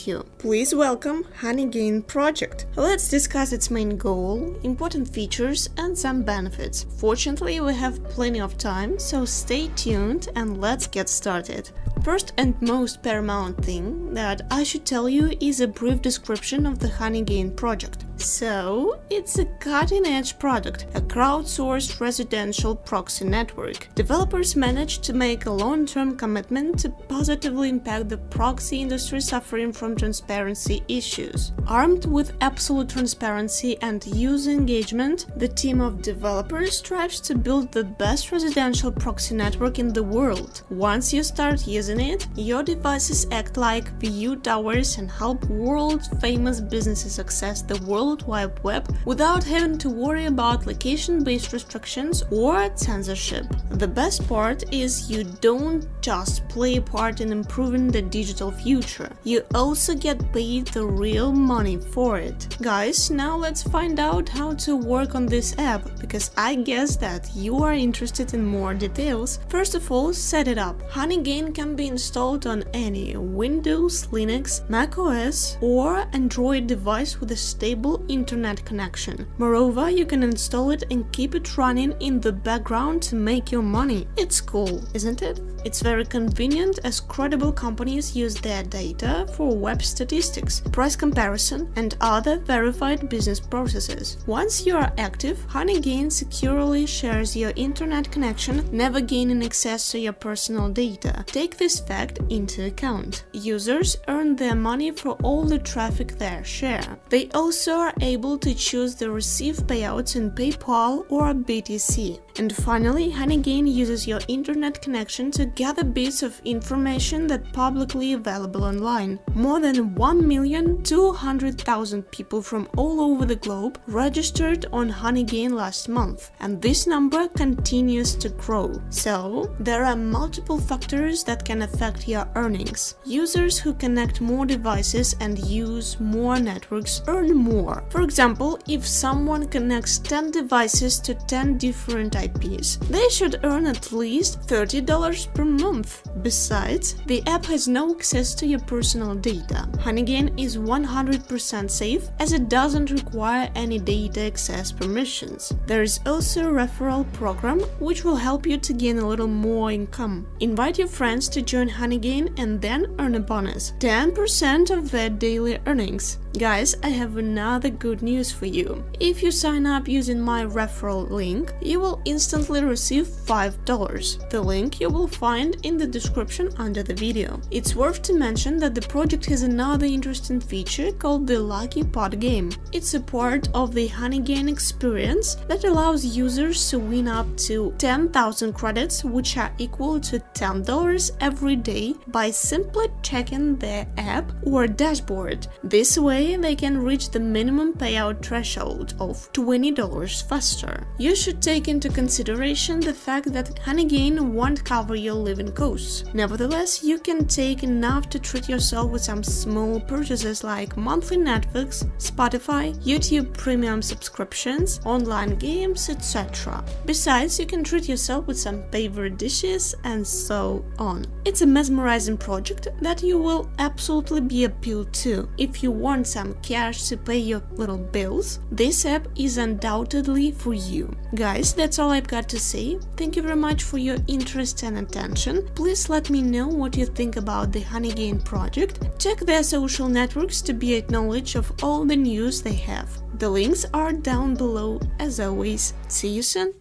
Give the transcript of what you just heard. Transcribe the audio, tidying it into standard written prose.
you. Please welcome Honeygain project. Let's discuss its main goal, important features and some benefits. Fortunately, we have plenty of time, so stay tuned and let's get started. First and most paramount thing that I should tell you is a brief description of the Honeygain project. So, it's a cutting-edge product, a crowdsourced residential proxy network. Developers managed to make a long-term commitment to positively impact the proxy industry suffering from transparency issues. Armed with absolute transparency and user engagement, the team of developers strives to build the best residential proxy network in the world. Once you start using it, your devices act like view towers and help world-famous businesses access the World Wide Web without having to worry about location-based restrictions or censorship. The best part is you don't just play a part in improving the digital future, you also get paid the real money for it. Guys, now let's find out how to work on this app, because I guess that you are interested in more details. First of all, set it up. Honeygain can be installed on any Windows, Linux, macOS or Android device with a stable internet connection. Moreover, you can install it and keep it running in the background to make your money. It's cool, isn't it? It's very convenient as credible companies use their data for web statistics, price comparison and other verified business processes. Once you are active, Honeygain securely shares your internet connection, never gaining access to your personal data. Take this fact into account. Users earn their money for all the traffic they share. They also are able to choose to receive payouts in PayPal or BTC. And finally, Honeygain uses your internet connection to gather bits of information that publicly available online. More than 1,200,000 people from all over the globe registered on Honeygain last month, and this number continues to grow. So, there are multiple factors that can affect your earnings. Users who connect more devices and use more networks earn more. For example, if someone connects 10 devices to 10 different IPs, they should earn at least $30 per month. Besides, the app has no access to your personal data. Honeygain is 100% safe as it doesn't require any data access permissions. There is also a referral program which will help you to gain a little more income. Invite your friends to join Honeygain and then earn a bonus, 10% of their daily earnings. Guys, I have another good news for you. If you sign up using my referral link, you will instantly receive $5. The link you will find in the description under the video. It's worth to mention that the project has another interesting feature called the Lucky Pot game. It's a part of the Honeygain experience that allows users to win up to 10,000 credits, which are equal to $10 every day, by simply checking their app or dashboard. This way, they can reach the minimum payout threshold of $20 faster. You should take into consideration the fact that Honeygain won't cover your living costs. Nevertheless, you can take enough to treat yourself with some small purchases like monthly Netflix, Spotify, YouTube Premium subscriptions, online games, etc. Besides, you can treat yourself with some favorite dishes and so on. It's a mesmerizing project that you will absolutely be appealed to. If you want some cash to pay your little bills, this app is undoubtedly for you. Guys, that's all I've got to say. Thank you very much for your interest and attention. Please let me know what you think about the Honeygain project. Check their social networks to be acknowledged of all the news they have. The links are down below as always. See you soon!